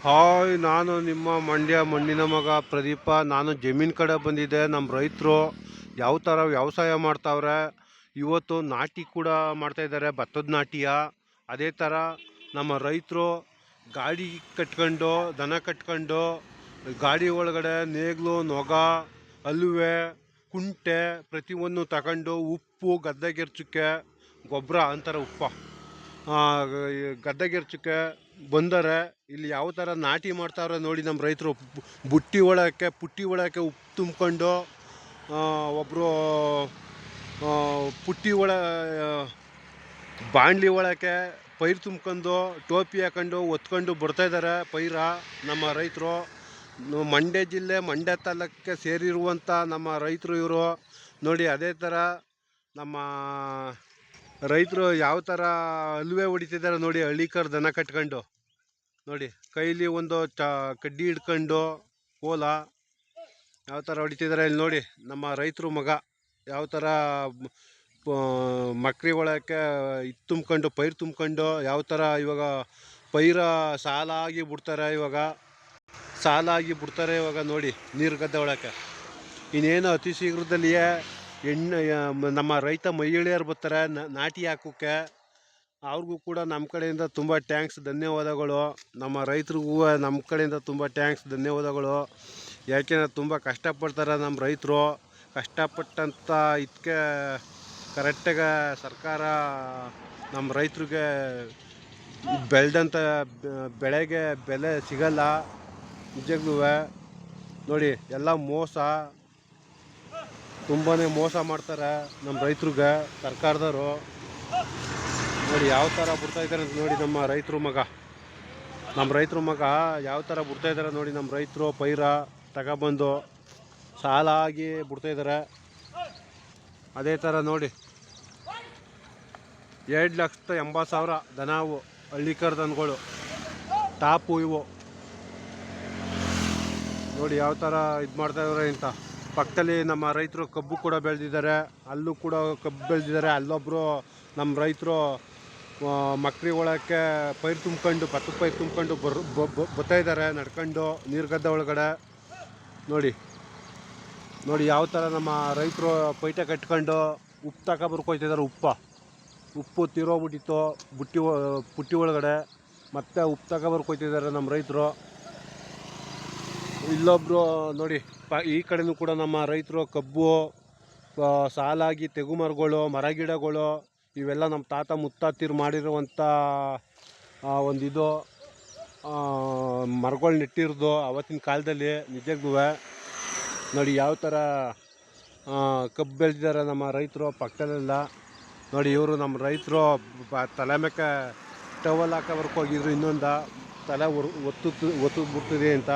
Hi, ನಾನು ನಿಮ್ಮ ಮಂಡ್ಯ ಮಣ್ಣಿನ ಮಗ ಪ್ರದೀಪ. ನಾನು ಜಮೀನ್ ಕಡೆ ಬಂದಿದ್ದೆ. ನಮ್ಮ ರೈತರು ಯಾವ ಥರ ವ್ಯವಸಾಯ ಮಾಡ್ತಾವ್ರೆ. ಇವತ್ತು ನಾಟಿ ಕೂಡ ಮಾಡ್ತಾ ಇದ್ದಾರೆ, ಭತ್ತದ ನಾಟಿಯ. ಅದೇ ಥರ ನಮ್ಮ ರೈತರು ಗಾಡಿ ಕಟ್ಕೊಂಡು, ದನ ಕಟ್ಕೊಂಡು, ಗಾಡಿ ಒಳಗಡೆ ನೇಗ್ಲು, ನೊಗ, ಹಲುವೆ, ಕುಂಟೆ ಪ್ರತಿಯೊಂದು ತಗೊಂಡು ಉಪ್ಪು ಗದ್ದೆಗೆರ್ಚಕ್ಕೆ, ಗೊಬ್ಬರ ಅಂತಾರೆ ಉಪ್ಪ, ಗದ್ದೆಗೆರ್ಚಕ್ಕೆ ಬಂದರೆ ಇಲ್ಲಿ ಯಾವ ಥರ ನಾಟಿ ಮಾಡ್ತಾವ್ರೆ ನೋಡಿ ನಮ್ಮ ರೈತರು. ಪುಟ್ಟಿ ಒಳಕ್ಕೆ ಉಪ್ಪು ತುಂಬ್ಕೊಂಡು, ಒಬ್ಬರು ಪುಟ್ಟಿ ಬಾಣಲಿ ಒಳಕ್ಕೆ ಪೈರು ತುಂಬ್ಕೊಂಡು, ಟೋಪಿ ಹಾಕೊಂಡು ಒತ್ಕೊಂಡು ಬರ್ತಾಯಿದ್ದಾರೆ ಪೈರ ನಮ್ಮ ರೈತರು. ಮಂಡ್ಯ ಜಿಲ್ಲೆ, ಮಂಡ್ಯ ತಾಲೂಕಿಗೆ ಸೇರಿರುವಂಥ ನಮ್ಮ ರೈತರು ಇವರು ನೋಡಿ. ಅದೇ ಥರ ನಮ್ಮ ರೈತರು ಯಾವ ಥರ ಹಲ್ವೆ ಹೊಡಿತಿದ್ದಾರೆ ನೋಡಿ, ಹಳ್ಳಿಕರ್ ದನ ಕಟ್ಕೊಂಡು ನೋಡಿ. ಕೈಲಿ ಒಂದು ಕಡ್ಡಿ ಹಿಡ್ಕೊಂಡು ಕೋಲ ಯಾವ ಥರ ಹೊಡಿತಿದ್ದಾರೆ ಇಲ್ಲಿ ನೋಡಿ. ನಮ್ಮ ರೈತರು ಮಗ ಯಾವ ಥರ ಮಕ್ರಿ ಒಳಕ್ಕೆ ಇದು ತುಂಬ್ಕೊಂಡು, ಪೈರು ತುಂಬ್ಕೊಂಡು ಯಾವ ಥರ ಇವಾಗ ಪೈರ ಸಾಲಾಗಿ ಬಿಡ್ತಾರೆ. ಇವಾಗ ನೋಡಿ, ನೀರು ಗದ್ದೆ ಒಳಕ್ಕೆ. ಇನ್ನೇನು ಅತಿ ಶೀಘ್ರದಲ್ಲಿಯೇ ನಮ್ಮ ರೈತ ಮಹಿಳೆಯರು ಬರ್ತಾರೆ ನಾಟಿ ಹಾಕೋಕ್ಕೆ. ಅವ್ರಿಗೂ ಕೂಡ ನಮ್ಮ ಕಡೆಯಿಂದ ತುಂಬ ಟ್ಯಾಂಕ್ಸ್, ಧನ್ಯವಾದಗಳು. ನಮ್ಮ ರೈತರಿಗೂ ನಮ್ಮ ಕಡೆಯಿಂದ ತುಂಬ ಟ್ಯಾಂಕ್ಸ್, ಧನ್ಯವಾದಗಳು. ಯಾಕೆಂದರೆ ತುಂಬ ಕಷ್ಟಪಡ್ತಾರೆ ನಮ್ಮ ರೈತರು. ಕಷ್ಟಪಟ್ಟಂಥ ಇದಕ್ಕೆ ಕರೆಕ್ಟಾಗಿ ಸರ್ಕಾರ ನಮ್ಮ ರೈತರಿಗೆ ಬೆಳೆದಂಥ ಬೆಳೆಗೆ ಬೆಲೆ ಸಿಗಲ್ಲ ನಿಜಕ್ಕೂ ನೋಡಿ. ಎಲ್ಲ ಮೋಸ, ತುಂಬಾ ಮೋಸ ಮಾಡ್ತಾರೆ ನಮ್ಮ ರೈತರಿಗೆ ಸರ್ಕಾರದವರು ನೋಡಿ. ಯಾವ ಥರ ಬಿಡ್ತಾಯಿದ್ದಾರೆ ಅಂತ ನೋಡಿ ನಮ್ಮ ರೈತರು ಮಗ ಯಾವ ಥರ ಬಿಡ್ತಾಯಿದ್ದಾರೆ ನೋಡಿ. ನಮ್ಮ ರೈತರು ಪೈರ ತಗೊಬಂದು ಸಾಲಾಗಿ ಬಿಡ್ತಾಯಿದ್ದಾರೆ. ಅದೇ ಥರ ನೋಡಿ, 2,80,000 ದನವು, ಹಳ್ಳಿಕರ್ ದನಗಳು, ಟಾಪು ಇವು ನೋಡಿ. ಯಾವ ಥರ ಇದು ಮಾಡ್ತಾಯಿದ್ದಾರೆ ಅಂತ. ಪಕ್ಕದಲ್ಲಿ ನಮ್ಮ ರೈತರು ಕಬ್ಬು ಕೂಡ ಬೆಳೆದಿದ್ದಾರೆ, ಅಲ್ಲೂ ಕೂಡ ಕಬ್ಬು ಬೆಳೆದಿದ್ದಾರೆ. ಅಲ್ಲೊಬ್ಬರು ನಮ್ಮ ರೈತರು ಮಕ್ರಿ ಒಳಕ್ಕೆ ಪೈರು ತುಂಬ್ಕೊಂಡು, ಭತ್ತದ ಪೈರು ತುಂಬ್ಕೊಂಡು ಬರ್ತಾಯಿದ್ದಾರೆ ನಡ್ಕೊಂಡು ನೀರುಗದ್ದೆ ಒಳಗಡೆ ನೋಡಿ. ಯಾವ ಥರ ನಮ್ಮ ರೈತರು ಪೈಟೆ ಕಟ್ಕೊಂಡು ಉಪ್ಪು ತಗೊಬರ್ಕೊಯ್ತಿದ್ದಾರೆ. ಉಪ್ಪು ತೀರೋಗ್ಬಿಟ್ಟಿತ್ತು ಪುಟ್ಟಿ ಒಳಗಡೆ, ಮತ್ತೆ ಉಪ್ಪು ತಗೊಬರ್ಕೊಯ್ತಿದ್ದಾರೆ ನಮ್ಮ ರೈತರು. ಇಲ್ಲೊಬ್ಬರು ನೋಡಿ, ಈ ಕಡೆನೂ ಕೂಡ ನಮ್ಮ ರೈತರು ಕಬ್ಬು ಸಾಲಾಗಿ ತೆಗು ಮರ ಗಿಡಗಳು ಇವೆಲ್ಲ ನಮ್ಮ ತಾತ ಮುತ್ತಾತಿರು ಮಾಡಿರುವಂಥ ಒಂದಿದು ಮರಗಳು ನೆಟ್ಟಿರೋದು ಆವತ್ತಿನ ಕಾಲದಲ್ಲಿ ನಿಜಕ್ಕೂ ನೋಡಿ. ಯಾವ ಥರ ಕಬ್ಬು ಬೆಳೆದಿದ್ದಾರೆ ನಮ್ಮ ರೈತರು ಪಕ್ಕದಲ್ಲೆಲ್ಲ ನೋಡಿ. ಇವರು ನಮ್ಮ ರೈತರು ತಲೆ ಮೇಲೆ ಟವಲ್ ಹಾಕೋವರ್ಕ್ ಹೋಗಿದ್ರು, ಇನ್ನೊಂದು ತಲೆ ಒತ್ತು ಬಿಡ್ತದೆ ಅಂತ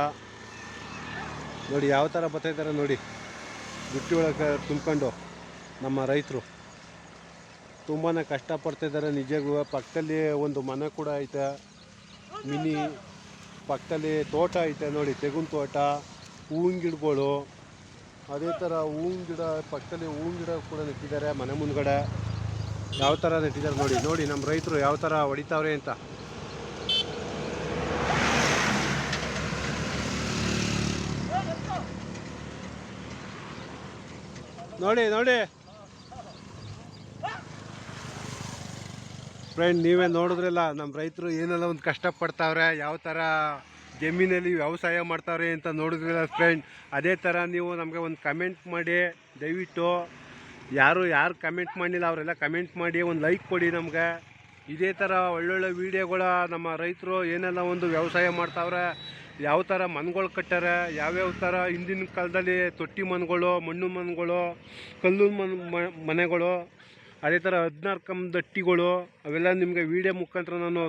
ನೋಡಿ. ಯಾವ ಥರ ಬರ್ತಾಯಿದ್ದಾರೆ ನೋಡಿ, ಬುಟ್ಟಿ ಒಳಗೆ ತುಂಬ್ಕೊಂಡು ನಮ್ಮ ರೈತರು ತುಂಬಾ ಕಷ್ಟಪಡ್ತಾಯಿದ್ದಾರೆ ನಿಜಕ್ಕೂ. ಪಕ್ಕದಲ್ಲಿ ಒಂದು ಮನೆ ಕೂಡ ಐತೆ, ಮಿನಿ. ಪಕ್ಕದಲ್ಲಿ ತೋಟ ಐತೆ ನೋಡಿ, ತೆಂಗಿನ ತೋಟ, ಹೂವಿನ ಗಿಡಗಳು. ಅದೇ ಥರ ಹೂವಿನ ಗಿಡ, ಪಕ್ಕದಲ್ಲಿ ಹೂವಿನ ಗಿಡ ಕೂಡ ನೆಟ್ಟಿದ್ದಾರೆ ಮನೆ ಮುಂದ್ಗಡೆ. ಯಾವ ಥರ ನೆಟ್ಟಿದ್ದಾರೆ ನೋಡಿ ನಮ್ಮ ರೈತರು ಯಾವ ಥರ ಹೊಡಿತಾವ್ರೆ ಅಂತ ನೋಡಿ ಫ್ರೆಂಡ್. ನೀವೇ ನೋಡಿದ್ರಲ್ಲ ನಮ್ಮ ರೈತರು ಏನೆಲ್ಲ ಒಂದು ಕಷ್ಟಪಡ್ತಾವ್ರೆ, ಯಾವ ಥರ ಜಮೀನಲ್ಲಿ ವ್ಯವಸಾಯ ಮಾಡ್ತಾವ್ರೆ ಅಂತ ನೋಡಿದ್ರಲ್ಲ ಫ್ರೆಂಡ್. ಅದೇ ಥರ ನೀವು ನಮಗೆ ಒಂದು ಕಮೆಂಟ್ ಮಾಡಿ, ದಯವಿಟ್ಟು ಯಾರು ಕಮೆಂಟ್ ಮಾಡಿಲ್ಲ ಅವರೆಲ್ಲ ಕಮೆಂಟ್ ಮಾಡಿ ಒಂದು ಲೈಕ್ ಕೊಡಿ ನಮಗೆ. ಇದೇ ಥರ ಒಳ್ಳೊಳ್ಳೆ ವೀಡಿಯೋಗಳ ನಮ್ಮ ರೈತರು ಏನೆಲ್ಲ ಒಂದು ವ್ಯವಸಾಯ ಮಾಡ್ತಾವ್ರೆ, ಯಾವ ಥರ ಮನೆಗಳು ಕಟ್ಟಾರೆ, ಯಾವ್ಯಾವ ಥರ ಹಿಂದಿನ ಕಾಲದಲ್ಲಿ ತೊಟ್ಟಿ ಮನೆಗಳು, ಮಣ್ಣು ಮನೆಗಳು, ಕಲ್ಲು ಮನೆಗಳು, ಅದೇ ಥರ 16 ಕಂಬದ ಹಟ್ಟಿಗಳು, ಅವೆಲ್ಲ ನಿಮಗೆ ವೀಡಿಯೋ ಮುಖಾಂತರ ನಾನು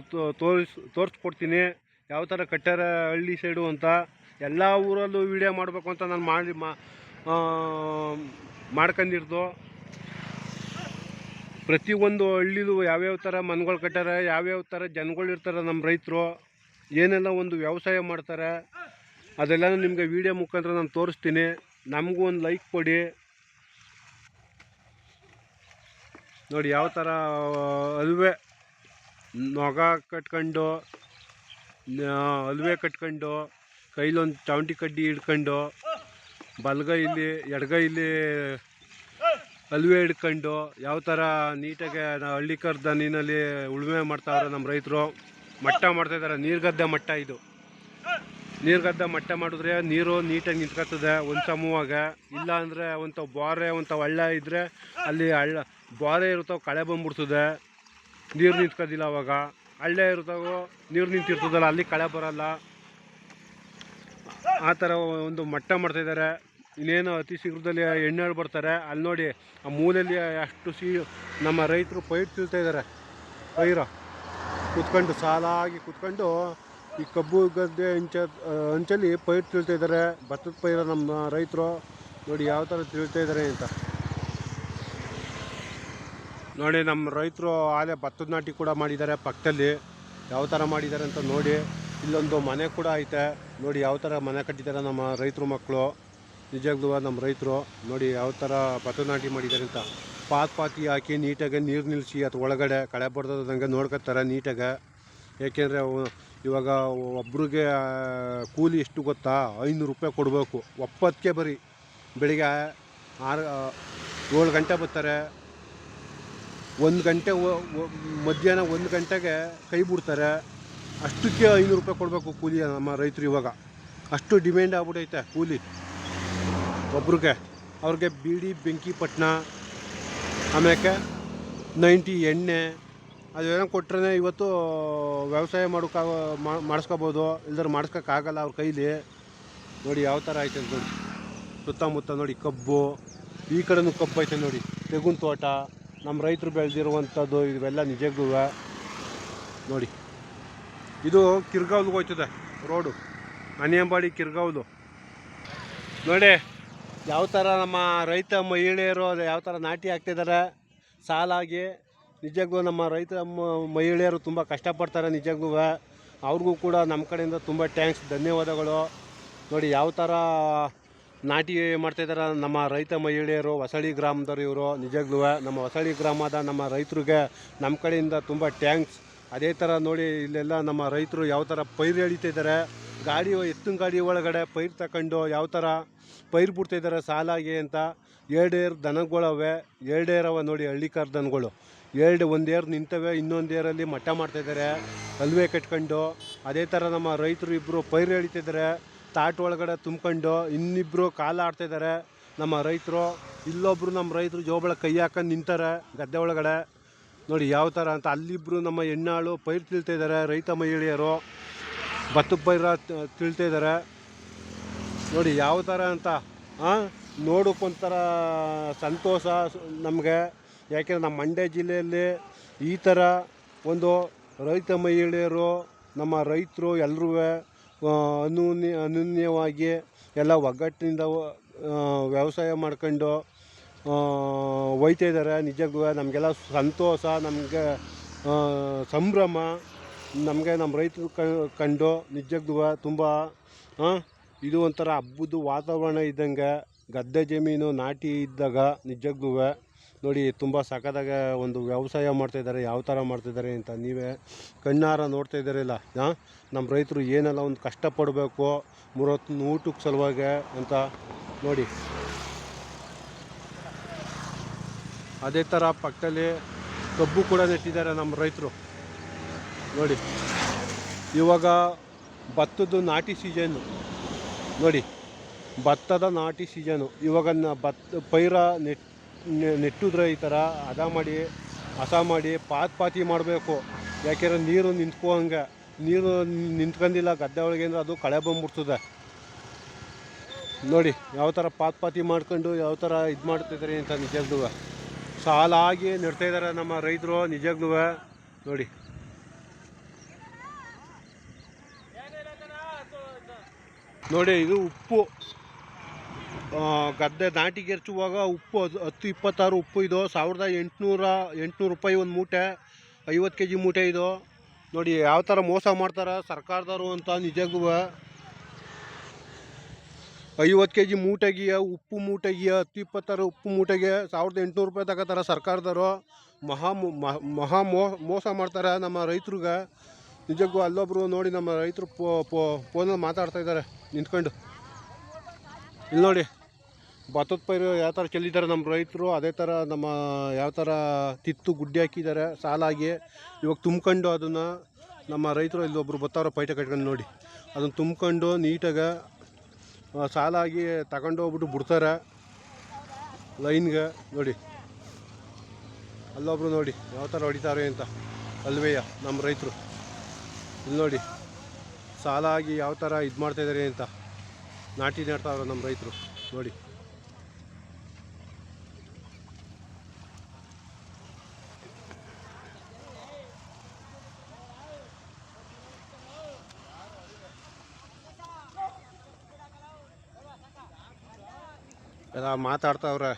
ತೋರಿಸ್ಕೊಡ್ತೀನಿ ಯಾವ ಥರ ಕಟ್ಟಾರೆ ಹಳ್ಳಿ ಸೈಡು ಅಂತ. ಎಲ್ಲ ಊರಲ್ಲೂ ವೀಡಿಯೋ ಮಾಡಬೇಕು ಅಂತ ನಾನು ಮಾಡ್ಕೊಂಡಿರ್ದು. ಪ್ರತಿಯೊಂದು ಹಳ್ಳಿಲೂ ಯಾವ್ಯಾವ ಥರ ಮನೆಗಳು ಕಟ್ಟಾರೆ, ಯಾವ್ಯಾವ ಥರ ಜನಗಳು ಇರ್ತಾರೆ, ನಮ್ಮ ರೈತರು ಏನೆಲ್ಲ ಒಂದು ವ್ಯವಸಾಯ ಮಾಡ್ತಾರೆ, ಅದೆಲ್ಲ ನಿಮಗೆ ವೀಡಿಯೋ ಮುಖಾಂತರ ನಾನು ತೋರಿಸ್ತೀನಿ. ನಮಗೂ ಒಂದು ಲೈಕ್ ಕೊಡಿ ನೋಡಿ. ಯಾವ ಥರ ಅಲ್ವೇ ನೊಗ ಕಟ್ಕೊಂಡು ಹಲ್ವೆ ಕಟ್ಕೊಂಡು ಕೈಲೊಂದು ಚಾವಂಟಿ ಕಡ್ಡಿ ಹಿಡ್ಕೊಂಡು ಬಲಗೈಲಿ ಎಡಗೈಲಿ ಹಲ್ವೆ ಹಿಡ್ಕೊಂಡು ಯಾವ ಥರ ನೀಟಾಗಿ ಹಳ್ಳಿ ಕರ್ದನಿನಲ್ಲಿ ಉಳುಮೆ ಮಾಡ್ತಾವ್ರೆ ನಮ್ಮ ರೈತರು. ಮಟ್ಟ ಮಾಡ್ತಾಯಿದ್ದಾರೆ, ನೀರ್ಗದ್ದೆ ಮಟ್ಟ ಇದು. ನೀರ್ಗದ್ದೆ ಮಟ್ಟ ಮಾಡಿದ್ರೆ ನೀರು ನೀಟಾಗಿ ನಿಂತ್ಕೊತದೆ ಒಂದು ಸಮೂವಾಗ. ಇಲ್ಲ ಅಂದರೆ ಒಂದು ಬೋರೆ ಒಂದು ಹಳ್ಳ ಇದ್ದರೆ ಅಲ್ಲಿ ಹಳ್ಳ ಬೋರೆ ಇರ್ತಾವೆ, ಕಳೆ ಬಂದ್ಬಿಡ್ತದೆ, ನೀರು ನಿಂತ್ಕೋದಿಲ್ಲ. ಅವಾಗ ಹಳ್ಳೆ ಇರ್ತಾವೆ, ನೀರು ನಿಂತಿರ್ತದಲ್ಲ, ಅಲ್ಲಿ ಕಳೆ ಬರಲ್ಲ. ಆ ಥರ ಒಂದು ಮಟ್ಟ ಮಾಡ್ತಾಯಿದ್ದಾರೆ. ಇನ್ನೇನು ಅತಿ ಶೀಘ್ರದಲ್ಲಿ ಎಣ್ಣೆಳು ಬರ್ತಾರೆ. ಅಲ್ಲಿ ನೋಡಿ ಆ ಮೂಲೆಯಲ್ಲಿ ಅಷ್ಟು ನಮ್ಮ ರೈತರು ಪೈರು ತಿಳ್ತಾಯಿದ್ದಾರೆ. ಪೈರು ಕುತ್ಕೊಂಡು ಸಾಲಾಗಿ ಕುತ್ಕೊಂಡು ಈ ಕಬ್ಬು ಗದ್ದೆ ಅಂಚಲ್ಲಿ ಪೈರು ತಿಳ್ತಾಯಿದ್ದಾರೆ. ಭತ್ತದ ಪೈರು ನಮ್ಮ ರೈತರು ನೋಡಿ ಯಾವ ಥರ ತಿಳ್ತಾಯಿದ್ದಾರೆ ಅಂತ ನೋಡಿ. ನಮ್ಮ ರೈತರು ಆಲೆ ಭತ್ತದ ನಾಟಿ ಕೂಡ ಮಾಡಿದ್ದಾರೆ ಪಕ್ಕದಲ್ಲಿ. ಯಾವ ಥರ ಮಾಡಿದ್ದಾರೆ ಅಂತ ನೋಡಿ. ಇಲ್ಲೊಂದು ಮನೆ ಕೂಡ ಐತೆ ನೋಡಿ, ಯಾವ ಥರ ಮನೆ ಕಟ್ಟಿದ್ದಾರೆ ನಮ್ಮ ರೈತರು ಮಕ್ಕಳು. ನಿಜವಾಗ್ಲೂ ನಮ್ಮ ರೈತರು ನೋಡಿ ಯಾವ ಥರ ಭತ್ತದ ನಾಟಿ ಮಾಡಿದ್ದಾರೆ ಅಂತ. ಪಾತಿ ಹಾಕಿ ನೀಟಾಗಿ ನೀರು ನಿಲ್ಲಿಸಿ ಅದು ಒಳಗಡೆ ಕಳೆ ಬಡ್ದಂಗೆ ನೋಡ್ಕೊತಾರೆ ನೀಟಾಗೆ. ಏಕೆಂದರೆ ಇವಾಗ ಒಬ್ರಿಗೆ ಕೂಲಿ ಎಷ್ಟು ಗೊತ್ತಾ? 500 ರೂಪಾಯಿ ಕೊಡಬೇಕು ಒಪ್ಪತ್ತಿಗೆ. ಬರೀ ಬೆಳಿಗ್ಗೆ 7 ಗಂಟೆ ಬರ್ತಾರೆ, 1 ಗಂಟೆ ಮಧ್ಯಾಹ್ನ 1 ಗಂಟೆಗೆ ಕೈ ಬಿಡ್ತಾರೆ. ಅಷ್ಟಕ್ಕೆ 500 ರೂಪಾಯಿ ಕೊಡಬೇಕು ಕೂಲಿ ನಮ್ಮ ರೈತರು. ಇವಾಗ ಅಷ್ಟು ಡಿಮ್ಯಾಂಡ್ ಆಗ್ಬಿಟ್ಟೈತೆ ಕೂಲಿ ಒಬ್ರಿಗೆ. ಅವ್ರಿಗೆ ಬೀಡಿ ಬೆಂಕಿ ಪಟ್ಟಣ, ಆಮ್ಯಾಕೆ 90 ಎಣ್ಣೆ ಅದೇನೋ ಕೊಟ್ರೆ ಇವತ್ತು ವ್ಯವಸಾಯ ಮಾಡಿಸ್ಕೋಬೋದು. ಇಲ್ದ್ರೆ ಮಾಡಿಸ್ಕೋಕ್ಕಾಗಲ್ಲ ಅವ್ರ ಕೈಲಿ. ನೋಡಿ ಯಾವ ಥರ ಐತೆ ನೋಡಿ. ಸುತ್ತಮುತ್ತ ನೋಡಿ ಕಬ್ಬು, ಈ ಕಡೆನೂ ಕಬ್ಬು ಐತೆ ನೋಡಿ, ತೆಗುನ್ ತೋಟ, ನಮ್ಮ ರೈತರು ಬೆಳೆದಿರುವಂಥದ್ದು. ಇವೆಲ್ಲ ನಿಜಕ್ಕೂ ನೋಡಿ. ಇದು ಕಿರ್ಗಾವ್ಲಿಗೆ ಹೋಯ್ತದೆ ರೋಡು, ಅನಿಯಂಬಾಡಿ ಕಿರ್ಗಾವ್ಲು. ನೋಡಿ ಯಾವ ಥರ ನಮ್ಮ ರೈತ ಮಹಿಳೆಯರು ಯಾವ ಥರ ನಾಟಿ ಹಾಕ್ತಿದ್ದಾರೆ ಸಾಲಾಗಿ. ನಿಜಕ್ಕೂ ನಮ್ಮ ರೈತ ಮಹಿಳೆಯರು ತುಂಬ ಕಷ್ಟಪಡ್ತಾರೆ ನಿಜಕ್ಕೂ. ಅವ್ರಿಗೂ ಕೂಡ ನಮ್ಮ ಕಡೆಯಿಂದ ತುಂಬ ಥ್ಯಾಂಕ್ಸ್, ಧನ್ಯವಾದಗಳು. ನೋಡಿ ಯಾವ ಥರ ನಾಟಿ ಮಾಡ್ತಾಯಿದ್ದಾರೆ ನಮ್ಮ ರೈತ ಮಹಿಳೆಯರು. ಹೊಸಳ್ಳಿ ಗ್ರಾಮದವ್ರು ಇವರು. ನಿಜಕ್ಕೂ ನಮ್ಮ ಹೊಸಳ್ಳಿ ಗ್ರಾಮದ ನಮ್ಮ ರೈತರಿಗೆ ನಮ್ಮ ಕಡೆಯಿಂದ ತುಂಬ ಥ್ಯಾಂಕ್ಸ್. ಅದೇ ಥರ ನೋಡಿ ಇಲ್ಲೆಲ್ಲ ನಮ್ಮ ರೈತರು ಯಾವ ಥರ ಪೈರು ಎಳಿತಿದ್ದಾರೆ. ಎತ್ತಿನ ಗಾಡಿ ಒಳಗಡೆ ಪೈರು ತಗೊಂಡು ಯಾವ ಥರ ಪೈರು ಬಿಡ್ತಾಯಿದ್ದಾರೆ ಸಾಲಾಗಿ ಅಂತ. 2 ದನಗಳವೆ, 2 ನೋಡಿ ಹಳ್ಳಿ ಕಾರ್ ದನಗಳು. 1 ಏರ್ ನಿಂತವೆ, ಇನ್ನೊಂದು ಏರಲ್ಲಿ ಮಟ್ಟ ಮಾಡ್ತಾಯಿದ್ದಾರೆ ಹಲ್ವೆ ಕಟ್ಕೊಂಡು. ಅದೇ ಥರ ನಮ್ಮ ರೈತರು ಇಬ್ಬರು ಪೈರು ಎಳಿತಿದ್ದಾರೆ ತಾಟ್ ಒಳಗಡೆ ತುಂಬ್ಕೊಂಡು. ಇನ್ನಿಬ್ಬರು ಕಾಲ ಆಡ್ತಾಯಿದ್ದಾರೆ ನಮ್ಮ ರೈತರು. ಇಲ್ಲೊಬ್ಬರು ನಮ್ಮ ರೈತರು ಜೋಬಳ ಕೈ ಹಾಕೊಂಡು ನಿಂತಾರೆ ಗದ್ದೆ ಒಳಗಡೆ. ನೋಡಿ ಯಾವ ಥರ ಅಂತ. ಅಲ್ಲಿಬ್ಬರು ನಮ್ಮ ಹೆಣ್ಣಾಳು ಪೈರು ತಿಳ್ತಾಯಿದ್ದಾರೆ ರೈತ ಮಹಿಳೆಯರು. ಭತ್ತದ ಪೈರ ತಿಳ್ತಾಯಿದ್ದಾರೆ ನೋಡಿ ಯಾವ ಥರ ಅಂತ. ನೋಡೋಕ್ಕೊಂಥರ ಸಂತೋಷ ನಮಗೆ. ಯಾಕೆಂದರೆ ನಮ್ಮ ಮಂಡ್ಯ ಜಿಲ್ಲೆಯಲ್ಲಿ ಈ ಥರ ಒಂದು ರೈತ ಮಹಿಳೆಯರು, ನಮ್ಮ ರೈತರು ಎಲ್ಲರೂ ಅನನ್ಯವಾಗಿ ಎಲ್ಲ ಒಗ್ಗಟ್ಟಿನಿಂದ ವ್ಯವಸಾಯ ಮಾಡ್ಕೊಂಡು ಒಯ್ತಾಯಿದ್ದಾರೆ. ನಿಜಕ್ಕೂ ನಮಗೆಲ್ಲ ಸಂತೋಷ, ನಮಗೆ ಸಂಭ್ರಮ. ನಮಗೆ ನಮ್ಮ ರೈತರು ಕಂಡು ನಿಜಕ್ಕೂ ತುಂಬ ಇದು ಒಂಥರ ಹಬ್ಬದ ವಾತಾವರಣ ಇದ್ದಂಗೆ. ಗದ್ದೆ ಜಮೀನು ನಾಟಿ ಇದ್ದಾಗ ನಿಜಕ್ಕೂ ನೋಡಿ ತುಂಬ ಸಖತ್ತಾಗ ಒಂದು ವ್ಯವಸಾಯ ಮಾಡ್ತಾಯಿದ್ದಾರೆ. ಯಾವ ಥರ ಮಾಡ್ತಾಯಿದ್ದಾರೆ ಅಂತ ನೀವೇ ಕಣ್ಣಾರ ನೋಡ್ತಾ ಇದ್ದಾರಿಲ್ಲ. ನಮ್ಮ ರೈತರು ಏನೆಲ್ಲ ಒಂದು ಕಷ್ಟಪಡಬೇಕು 30 ಊಟಕ್ಕೆ ಸಲುವಾಗಿ ಅಂತ ನೋಡಿ. ಅದೇ ಥರ ಪಕ್ಕದಲ್ಲಿ ಕಬ್ಬು ಕೂಡ ನೆಟ್ಟಿದ್ದಾರೆ ನಮ್ಮ ರೈತರು ನೋಡಿ. ಇವಾಗ ಭತ್ತದ ನಾಟಿ ಸೀಸನ್ನು ನೋಡಿ, ಭತ್ತದ ನಾಟಿ ಸೀಸನು. ಇವಾಗ ಪೈರ ನೆಟ್ಟಿದ್ರೆ ಈ ಥರ ಹದ ಮಾಡಿ ಹಸ ಮಾಡಿ ಪಾತಿ ಮಾಡಬೇಕು. ಯಾಕೆಂದರೆ ನೀರು ನಿಂತ್ಕೋಂಗೆ, ನೀರು ನಿಂತ್ಕೊಂಡಿಲ್ಲ ಗದ್ದೆ ಒಳಗೆ ಅಂದರೆ ಅದು ಕಳೆ ಬಂದ್ಬಿಡ್ತದೆ. ನೋಡಿ ಯಾವ ಥರ ಪಾತಿ ಮಾಡ್ಕೊಂಡು ಯಾವ ಥರ ಇದು ಮಾಡ್ತಿದ್ದಾರೆ ಅಂತ. ನಿಜಕ್ಕೂ ಸಾಲಾಗಿ ನೆಡ್ತಾಯಿದ್ದಾರೆ ನಮ್ಮ ರೈತರು ನಿಜಕ್ಕೂ ನೋಡಿ. ನೋಡಿ ಇದು ಉಪ್ಪು ಗದ್ದೆ ನಾಟಿಗೆ ಎರ್ಚುವಾಗ ಉಪ್ಪು 10-26 ಉಪ್ಪು. ಇದು 1800 ರೂಪಾಯಿ ಒಂದು ಮೂಟೆ, 50 kg ಮೂಟೆ ಇದು. ನೋಡಿ ಯಾವ ಥರ ಮೋಸ ಮಾಡ್ತಾರೆ ಸರ್ಕಾರದವರು ಅಂತ. ನಿಜಕ್ಕೂ 50 kg ಮೂಟೆಗೆ ಉಪ್ಪು ಮೂಟೆಗೆ 10-26 ಉಪ್ಪು ಮೂಟೆಗೆ 1800 ರೂಪಾಯಿ ತಗೋತಾರೆ ಸರ್ಕಾರದವರು. ಮಹಾ ಮೋಸ ಮಾಡ್ತಾರೆ ನಮ್ಮ ರೈತರಿಗೆ. ನಿಜಕ್ಕೂ ಅಲ್ಲೊಬ್ರು ನೋಡಿ ನಮ್ಮ ರೈತರು ಫೋನಲ್ಲಿ ಮಾತಾಡ್ತಾ ಇದ್ದಾರೆ ನಿಂತ್ಕೊಂಡು. ಇಲ್ಲಿ ನೋಡಿ ಭತ್ತದ ಪೈರು ಯಾವ ಥರ ಚೆಲ್ಲಿದ್ದಾರೆ ನಮ್ಮ ರೈತರು. ಅದೇ ಥರ ನಮ್ಮ ಯಾವ ಥರ ತಿತ್ತು ಗುಡ್ಡೆ ಹಾಕಿದ್ದಾರೆ ಸಾಲಾಗಿ. ಇವಾಗ ತುಂಬ್ಕೊಂಡು ಅದನ್ನು ನಮ್ಮ ರೈತರು ಇಲ್ಲೊಬ್ರು ಬತ್ತವ್ರ ಪೈಟ ಕಟ್ಕೊಂಡು ನೋಡಿ ಅದನ್ನು ತುಂಬ್ಕೊಂಡು ನೀಟಾಗಿ ಸಾಲಾಗಿ ತಗೊಂಡು ಹೋಗ್ಬಿಟ್ಟು ಬಿಡ್ತಾರೆ ಲೈನ್ಗೆ. ನೋಡಿ ಅಲ್ಲೊಬ್ರು ನೋಡಿ ಯಾವ ಥರ ಹೊಡಿತಾರೆ ಅಂತ ಅಲ್ವೇಯ ನಮ್ಮ ರೈತರು. ಇಲ್ಲಿ ನೋಡಿ ಸಾಲಾಗಿ ಯಾವ ಥರ ಇದು ಮಾಡ್ತಾಯಿದ್ದಾರೆ ಅಂತ ನಾಟಿ ನೆಡ್ತಾವ್ರೆ ನಮ್ಮ ರೈತರು ನೋಡಿ. ಎಲ್ಲ ಮಾತಾಡ್ತಾವ್ರೆ.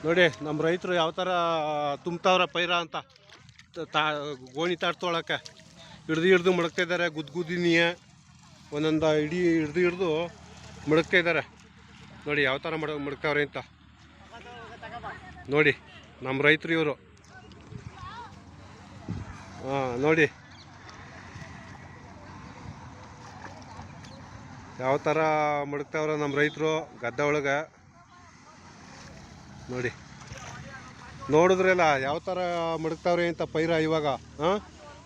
ನೋಡಿ ನಮ್ಮ ರೈತರು ಯಾವ ಥರ ತುಂಬ್ತಾವ್ರೆ ಪೈರ ಅಂತ ಗೋಣಿ ತಾಡ್ತೊಳಕ್ಕೆ ಹಿಡ್ದು ಮಡಗ್ತಾಯಿದ್ದಾರೆ. ಗುದ್ದಿನಿಯ ಒಂದೊಂದು ಇಡೀ ಹಿಡ್ದು ಮಡಗ್ತಾಯಿದ್ದಾರೆ. ನೋಡಿ ಯಾವ ಥರ ಮಡಗ್ತಾವ್ರೆ ಅಂತ ನೋಡಿ ನಮ್ಮ ರೈತರು ಇವರು. ನೋಡಿ ಯಾವ ಥರ ಮಡಗ್ತಾವ್ರೆ ನಮ್ಮ ರೈತರು ಗದ್ದೆ ಒಳಗೆ. ನೋಡಿ ನೋಡಿದ್ರಲ್ಲ ಯಾವ ಥರ ಮಡಗ್ತಾವ್ರೆ ಅಂತ ಪೈರ ಇವಾಗ.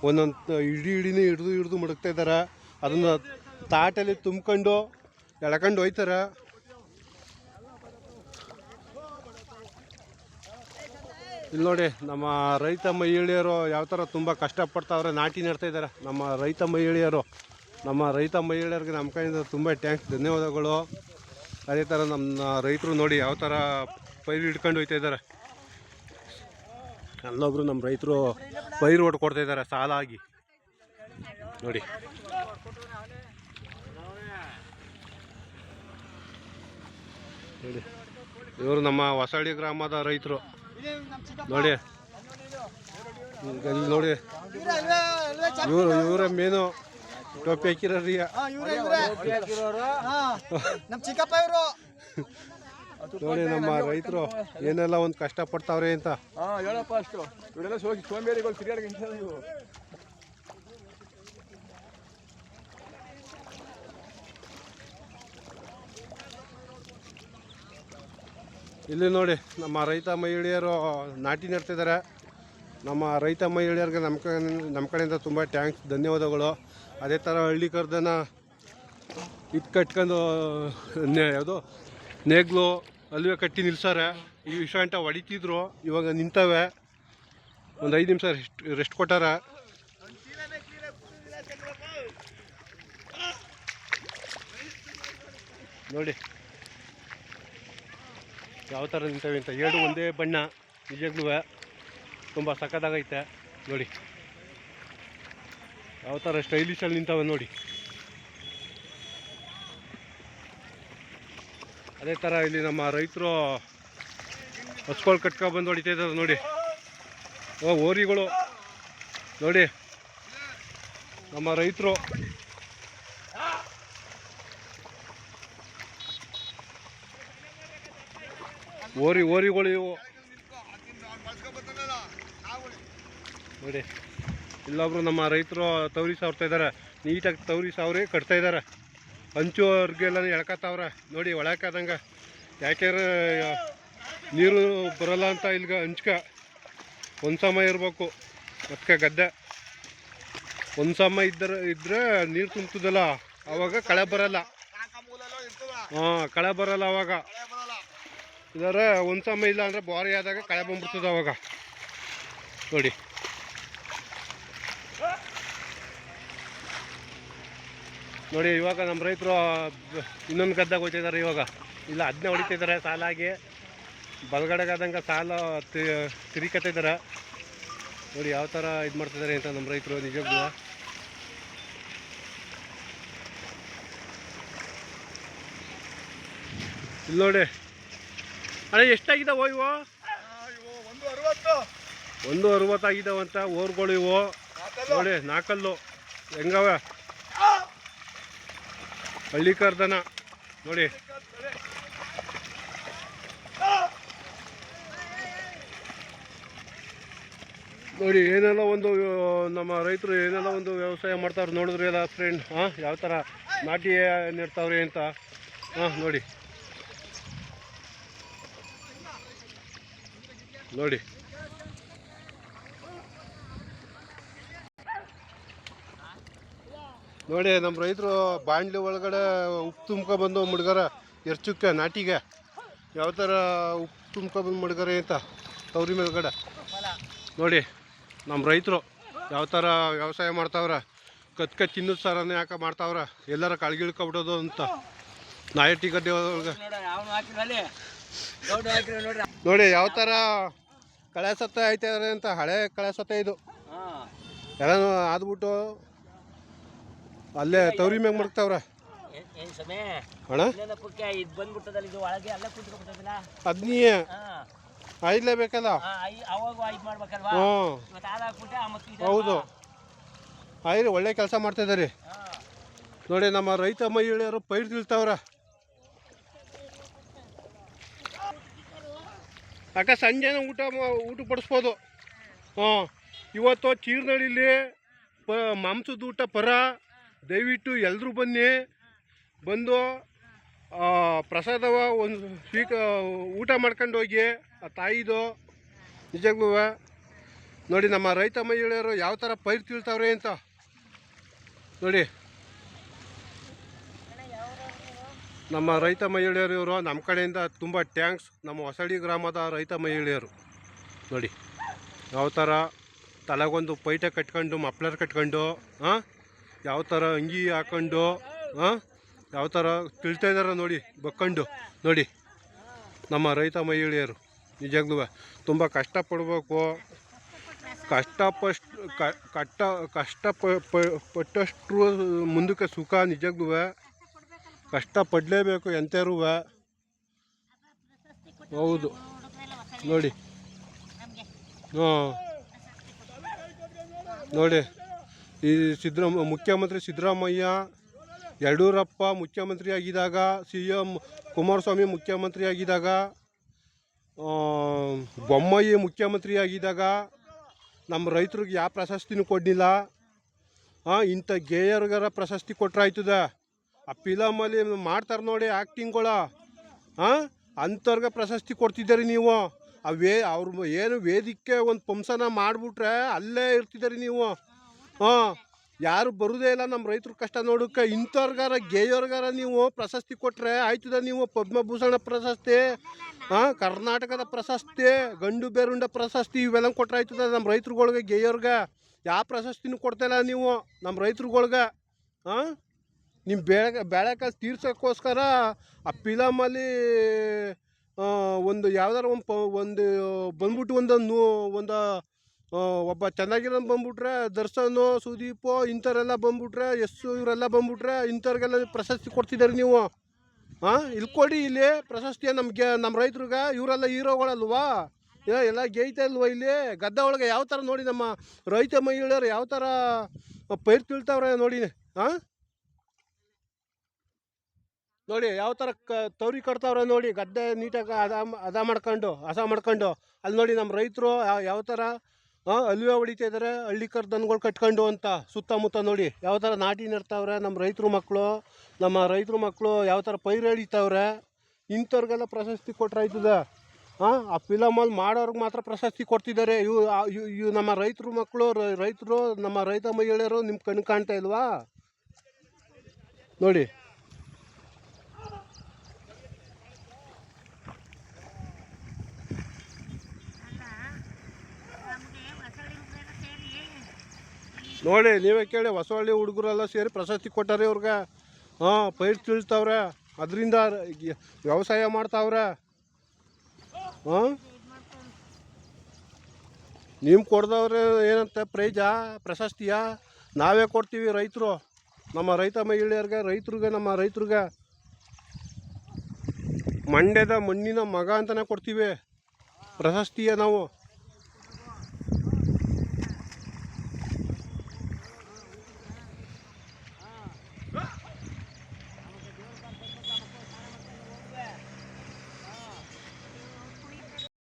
ಒಂದೊಂದು ಇಡೀನೇ ಹಿಡ್ದು ಮಡಗ್ತಾ ಇದ್ದಾರೆ. ಅದನ್ನು ತಾಟಲ್ಲಿ ತುಂಬ್ಕೊಂಡು ಎಳ್ಕೊಂಡು ಹೋಯ್ತಾರೆ. ಇಲ್ಲಿ ನೋಡಿ ನಮ್ಮ ರೈತ ಮಹಿಳೆಯರು ಯಾವ ಥರ ತುಂಬ ಕಷ್ಟಪಡ್ತಾವ್ರೆ ನಾಟಿ ನೆಡ್ತಾ ಇದ್ದಾರೆ ನಮ್ಮ ರೈತ ಮಹಿಳೆಯರು. ನಮ್ಮ ರೈತ ಮಹಿಳೆಯರಿಗೆ ನಮ್ಮ ಕಡೆಯಿಂದ ತುಂಬ ಟ್ಯಾಂಕ್ಸ್ ಧನ್ಯವಾದಗಳು. ಅದೇ ಥರ ನಮ್ಮ ರೈತರು ನೋಡಿ ಯಾವ ಥರ ಪೈರು ಹಿಡ್ಕೊಂಡು ಹೋಗ್ತಾ ಇದ್ದಾರೆ. ಅಲ್ಲೊಬ್ರು ನಮ್ಮ ರೈತರು ಪೈರು ಹೊಡ್ಕೊಡ್ತಾ ಇದ್ದಾರೆ ಸಾಲಾಗಿ ನೋಡಿ. ನೋಡಿ ಇವರು ನಮ್ಮ ಹೊಸಳ್ಳಿ ಗ್ರಾಮದ ರೈತರು ನೋಡಿ. ಇಲ್ಲಿ ನೋಡಿ ಇವರ ಮೇನು ಟೋಪಿ ಹಾಕಿರೋರಿ ನೋಡಿ ನಮ್ಮ ರೈತರು ಏನೆಲ್ಲ ಒಂದು ಕಷ್ಟ ಪಡ್ತಾವ್ರೆ ಅಂತ. ಇಲ್ಲಿ ನೋಡಿ ನಮ್ಮ ರೈತ ಮಹಿಳೆಯರು ನಾಟಿ ನೆಡ್ತಿದ್ದಾರೆ. ನಮ್ಮ ರೈತ ಮಹಿಳೆಯರಿಗೆ ನಮ್ಮ ಕಡೆಯಿಂದ ತುಂಬ ಟ್ಯಾಂಕ್ಸ್ ಧನ್ಯವಾದಗಳು. ಅದೇ ಥರ ಹಳ್ಳಿ ಕರ್ದನ ಇದು ಕಟ್ಕೊಂಡು ಯಾವುದು ನೇಗ್ಲು ಅಲ್ವೇ ಕಟ್ಟಿ ನಿಲ್ಸಾರೆ. ಈ ವಿಷ ಹೊಡಿತಿದ್ರು ಇವಾಗ ನಿಂತವೆ. ಒಂದು 5 ನಿಮಿಷ ರೆಸ್ಟ್ ಕೊಟ್ಟಾರ. ನೋಡಿ ಯಾವ ಥರ ನಿಂತವೆ ಅಂತ. ಎರಡು ಒಂದೇ ಬಣ್ಣ ನಿಜಗ್ಲೂ ತುಂಬ ಸಖತ್ತಾಗೈತೆ ನೋಡಿ. ಯಾವ ಥರ ಸ್ಟೈಲಿಶಲ್ಲಿ ನಿಂತವೆ ನೋಡಿ. ಅದೇ ಥರ ಇಲ್ಲಿ ನಮ್ಮ ರೈತರು ಹಸ್ಗಳು ಕಟ್ಕೊಬಂದು ಹೊಡಿತಾ ಇದ್ದಾರೆ ನೋಡಿ. ಓರಿಗಳು ನೋಡಿ ನಮ್ಮ ರೈತರು. ಓರಿಗಳು ಇವು ನೋಡಿ. ಇಲ್ಲೊಬ್ರು ನಮ್ಮ ರೈತರು ತವರಿ ಸಾವ್ತಾ ಇದ್ದಾರೆ. ನೀಟಾಗಿ ತವರಿ ಸಾವ್ರಿ ಕಟ್ತಾ ಇದ್ದಾರೆ. ಹಂಚೋರ್ಗೆಲ್ಲ ಎಳ್ಕತ್ತವ್ರೆ ನೋಡಿ ಒಳಕಾದಂಗೆ. ಯಾಕೆಂದ್ರೆ ನೀರು ಬರಲ್ಲ ಅಂತ ಇಲ್ಗ ಹಂಚ್ಕ ಒಂದು ಸಮ ಇರಬೇಕು. ಅದಕ್ಕೆ ಗದ್ದೆ ಒಂದು ಸಮ ಇದ್ರೆ ನೀರು ತುಂಬ್ತದಲ್ಲ ಆವಾಗ ಕಳೆ ಬರಲ್ಲ. ಕಳೆ ಬರಲ್ಲ ಅವಾಗ. ಇದಾರೆ ಒಂದು ಸಮ ಇಲ್ಲ ಅಂದರೆ ಬಾರಿ ಆದಾಗ ಕಳೆ ಬಂದ್ಬಿಡ್ತದೆ ಅವಾಗ ನೋಡಿ. ನೋಡಿ ಇವಾಗ ನಮ್ಮ ರೈತರು ಇನ್ನೊಂದು ಗದ್ದೆಗೆ ಹೋಗ್ತಿದ್ದಾರೆ. ಇವಾಗ ಇಲ್ಲ ಅದನ್ನೇ ಹೊಡಿತಿದ್ದಾರೆ ಸಾಲಾಗಿ. ಬಲಗಡೆಗಾದಂಗೆ ಸಾಲ ತಿರಿಕತ್ತಿದ್ದಾರೆ ನೋಡಿ. ಯಾವ ಥರ ಇದು ಮಾಡ್ತಿದ್ದಾರೆ ಅಂತ ನಮ್ಮ ರೈತರು ನಿಜಕ್ಕೂ. ಇಲ್ಲಿ ನೋಡಿ ಅಣ್ಣ ಎಷ್ಟಾಗಿದ್ದಾವ ಇವು? 160 ಆಗಿದ್ದಾವಂತ ಓರ್ಗಳು ಇವು ನೋಡಿ. 4 ಹೆಂಗವ ಹಳ್ಳಿ ಕರ್ದನ ನೋಡಿ. ನೋಡಿ ಏನೆಲ್ಲ ಒಂದು ನಮ್ಮ ರೈತರು ಏನೆಲ್ಲ ಒಂದು ವ್ಯವಸಾಯ ಮಾಡ್ತಾವ್ರೆ ನೋಡಿದ್ರಿ ಎಲ್ಲ ಫ್ರೆಂಡ್. ಯಾವ ಥರ ನಾಟಿ ನೆಡ್ತಾವ್ರಿ ಅಂತ ನೋಡಿ ನೋಡಿ. ನೋಡಿ ನಮ್ಮ ರೈತರು ಬಾಂಡ್ಲಿ ಒಳಗಡೆ ಉಪ್ಪು ತುಂಬ್ಕೊಬಂದು ಮುಡ್ಗಾರ ಎರ್ಚುಕ್ಕೆ ನಾಟಿಗೆ ಯಾವ ಥರ ಉಪ್ಪು ತುಂಬ್ಕೊಬಂದು ಮುಡ್ಗಾರೆ ಅಂತ ತವ್ರಿ ಮೇಲ್ಗಡೆ. ನೋಡಿ ನಮ್ಮ ರೈತರು ಯಾವ ಥರ ವ್ಯವಸಾಯ ಮಾಡ್ತಾವ್ರೆ. ಕತ್ಕ ತಿನ್ನೋದು ಸರನೇ ಯಾಕೆ ಮಾಡ್ತಾವ್ರೆ, ಎಲ್ಲರ ಕಳ್ಗಿಳ್ಕೊಬಿಡೋದು ಅಂತ ನಾಯಟಿ ಗದ್ದೆ ಒಳಗೆ. ನೋಡಿ ಯಾವ ಥರ ಕಳೆ ಸತ್ತ ಐತೆ ಅಂತ, ಹಳೆ ಕಳೆ ಸತ್ತ ಇದು ಎಲ್ಲ ಆದ್ಬಿಟ್ಟು ಅಲ್ಲೇ ತವ್ರಿ ಮ್ಯಾಗ ಮಡ್ತಾವ್ರೆ ಅಣ್ಣ. ಅದ್ನೀ ಐದ್ಲೇಬೇಕಲ್ಲ. ಹೌದು ಆಯ್ರಿ, ಒಳ್ಳೆ ಕೆಲಸ ಮಾಡ್ತಿದ್ದಾರೆ. ನೋಡಿ ನಮ್ಮ ರೈತ ಮಹಿಳೆಯರು ಪೈರು ತಿಳ್ತಾವ್ರ. ಅಕ್ಕ ಸಂಜೆನ ಊಟ ಪಡಿಸ್ಬೋದು. ಇವತ್ತು ಚೀರ್ನಳ್ಳಿಲಿ ಮಾಂಸದ ಊಟ ಪರ. ದಯವಿಟ್ಟು ಎಲ್ಲರೂ ಬನ್ನಿ, ಬಂದು ಪ್ರಸಾದವ ಒಂದು ಊಟ ಮಾಡ್ಕೊಂಡು ಹೋಗಿ ಆ ತಾಯಿದು. ನಿಜಕ್ಕೂ ನೋಡಿ ನಮ್ಮ ರೈತ ಮಹಿಳೆಯರು ಯಾವ ಥರ ಪೈರು ತಿಳ್ತಾವ್ರೆ ಅಂತ ನೋಡಿ. ನಮ್ಮ ರೈತ ಮಹಿಳೆಯರು ಇವರು ನಮ್ಮ ಕಡೆಯಿಂದ ತುಂಬ ಟ್ಯಾಂಕ್ಸ್. ನಮ್ಮ ಹೊಸಳ್ಳಿ ಗ್ರಾಮದ ರೈತ ಮಹಿಳೆಯರು ನೋಡಿ ಯಾವ ಥರ ತಲೆಗೊಂದು ಪೈಟೆ ಕಟ್ಕೊಂಡು ಮಫ್ಲರ್ ಕಟ್ಕೊಂಡು ಯಾವ ಥರ ಅಂಗಿ ಹಾಕೊಂಡು ಯಾವ ಥರ ತಿಳ್ತಾ ಇದ್ದಾರೆ ನೋಡಿ ಬಕ್ಕೊಂಡು. ನೋಡಿ ನಮ್ಮ ರೈತ ಮಹಿಳೆಯರು ನಿಜವಾಗ್ಲೂ ತುಂಬ ಕಷ್ಟಪಡಬೇಕು. ಕಷ್ಟಪಟ್ಟಷ್ಟು ಮುಂದಕ್ಕೆ ಸುಖ. ನಿಜವಾಗ್ಲೂ ಕಷ್ಟಪಡಲೇಬೇಕು ಎಂಥರೂ. ಹೌದು ನೋಡಿ. ನೋಡಿ ಈ ಮುಖ್ಯಮಂತ್ರಿ ಸಿದ್ದರಾಮಯ್ಯ, ಯಡಿಯೂರಪ್ಪ ಮುಖ್ಯಮಂತ್ರಿ ಆಗಿದ್ದಾಗ, CM ಕುಮಾರಸ್ವಾಮಿ ಮುಖ್ಯಮಂತ್ರಿ ಆಗಿದ್ದಾಗ, ಬೊಮ್ಮಾಯಿ ಮುಖ್ಯಮಂತ್ರಿ ಆಗಿದ್ದಾಗ ನಮ್ಮ ರೈತರಿಗೆ ಯಾವ ಪ್ರಶಸ್ತಿನೂ ಕೊಡಲಿಲ್ಲ. ಇಂಥ ಗೇಯರ್ಗಾರ ಪ್ರಶಸ್ತಿ ಕೊಟ್ಟರೆ ಆಯ್ತದ. ಆ ಫಿಲಮಲ್ಲಿ ಮಾಡ್ತಾರೆ ನೋಡಿ ಆ್ಯಕ್ಟಿಂಗ್ಗಳು, ಅಂಥವ್ರಿಗೆ ಪ್ರಶಸ್ತಿ ಕೊಡ್ತಿದ್ದೀರಿ ನೀವು. ಅವ್ರು ಏನು ವೇದಿಕೆ ಒಂದು ಫಂಕ್ಷನ ಮಾಡಿಬಿಟ್ರೆ ಅಲ್ಲೇ ಇರ್ತಿದ್ದೀರಿ ನೀವು. ಯಾರು ಬರೋದೇ ಇಲ್ಲ ನಮ್ಮ ರೈತರ ಕಷ್ಟ ನೋಡೋಕ್ಕೆ. ಇಂಥವ್ರಿಗಾರ ಗೇಯವ್ರಿಗಾರ ನೀವು ಪ್ರಶಸ್ತಿ ಕೊಟ್ಟರೆ ಆಯ್ತದ. ನೀವು ಪದ್ಮಭೂಷಣ ಪ್ರಶಸ್ತಿ, ಕರ್ನಾಟಕದ ಪ್ರಶಸ್ತಿ, ಗಂಡು ಬೇರುಂಡ ಪ್ರಶಸ್ತಿ ಇವೆಲ್ಲ ಕೊಟ್ಟರೆ ಆಯ್ತದ ನಮ್ಮ ರೈತರುಗಳ್ಗೆ. ಗೇಯವ್ರಿಗೆ ಯಾವ ಪ್ರಶಸ್ತಿನೂ ಕೊಡ್ತಾಯಿಲ್ಲ ನೀವು ನಮ್ಮ ರೈತರುಗಳ್ಗೆ. ನಿಮ್ಮ ಬೇಳೆಕಾಳು ತೀರ್ಸೋಕ್ಕೋಸ್ಕರ ಆ ಫಿಲಮಲ್ಲಿ ಒಂದು ಯಾವ್ದಾರ ಒಂದು ಬಂದ್ಬಿಟ್ಟು ಒಂದು ಒಬ್ಬ ಚೆನ್ನಾಗಿರೋ ಬಂದ್ಬಿಟ್ರೆ, ದರ್ಶನ್, ಸುದೀಪ್ ಇಂಥವ್ರೆಲ್ಲ ಬಂದ್ಬಿಟ್ರೆ, ಇವರೆಲ್ಲ ಬಂದ್ಬಿಟ್ರೆ ಇಂಥವ್ರಿಗೆಲ್ಲ ಪ್ರಶಸ್ತಿ ಕೊಡ್ತಿದ್ದಾರೆ ನೀವು. ಇಲ್ಲಿ ಕೊಡಿ ಇಲ್ಲಿ ಪ್ರಶಸ್ತಿಯ ನಮ್ಮ ರೈತರಿಗೆ. ಇವರೆಲ್ಲ ಹೀರೋಗಳಲ್ವಾ, ಎಲ್ಲ ಗೇಯ್ತಾ ಇಲ್ವಾ ಇಲ್ಲಿ ಗದ್ದೆ ಒಳಗೆ? ಯಾವ ಥರ ನೋಡಿ ನಮ್ಮ ರೈತ ಮಹಿಳೆಯರು ಯಾವ ಥರ ಪೈರು ತಿಳ್ತಾವ್ರೆ ನೋಡಿ. ನೋಡಿ ಯಾವ ಥರ ತವ್ರಿ ಕಟ್ತಾವ್ರೆ ನೋಡಿ. ಗದ್ದೆ ನೀಟಾಗಿ ಹದ ಮಾಡ್ಕೊಂಡು ಅಲ್ಲಿ ನೋಡಿ ನಮ್ಮ ರೈತರು ಯಾವ ಥರ ಅಲ್ವೇ ಹೊಡಿತಾ ಇದ್ದಾರೆ, ಹಳ್ಳಿಕರ್ ದನಗಳು ಕಟ್ಕೊಂಡು ಅಂತ ಸುತ್ತಮುತ್ತ. ನೋಡಿ ಯಾವ ಥರ ನಾಟಿ ನೆಡ್ತಾವ್ರೆ ನಮ್ಮ ರೈತರು ಮಕ್ಕಳು ಯಾವ ಥರ ಪೈರು ಹಿಡಿತಾವ್ರೆ. ಇಂಥವ್ರಿಗೆಲ್ಲ ಪ್ರಶಸ್ತಿ ಕೊಟ್ಟರೆ ಆಯ್ತದ. ಆ ಫಿಲಮಲ್ಲಿ ಮಾಡೋರ್ಗೆ ಮಾತ್ರ ಪ್ರಶಸ್ತಿ ಕೊಡ್ತಿದ್ದಾರೆ. ಇವು ನಮ್ಮ ರೈತರು ಮಕ್ಕಳು, ನಮ್ಮ ರೈತ ಮಹಿಳೆಯರು ನಿಮ್ಮ ಕಣ್ಣು ಕಾಣ್ತಾ ಇಲ್ವಾ ನೋಡಿ. ನೋಡಿ ನೀವೇ ಕೇಳಿ, ಹೊಸಹಳ್ಳಿ ಹುಡುಗರೆಲ್ಲ ಸೇರಿ ಪ್ರಶಸ್ತಿ ಕೊಟ್ಟಾರೆ ಇವ್ರಿಗೆ. ಪೈರು ತಿಳ್ತಾವ್ರೆ, ಅದರಿಂದ ವ್ಯವಸಾಯ ಮಾಡ್ತಾವ್ರೆ. ನೀವು ಕೊಡ್ದವ್ರೆ ಏನಂತ ಪ್ರೈಜಾ, ಪ್ರಶಸ್ತಿಯ ನಾವೇ ಕೊಡ್ತೀವಿ ರೈತರು. ನಮ್ಮ ರೈತ ಮಹಿಳೆಯರಿಗೆ, ನಮ್ಮ ರೈತರಿಗೆ ಮಂಡ್ಯದ ಮಣ್ಣಿನ ಮಗ ಅಂತಲೇ ಕೊಡ್ತೀವಿ ಪ್ರಶಸ್ತಿಯ ನಾವು.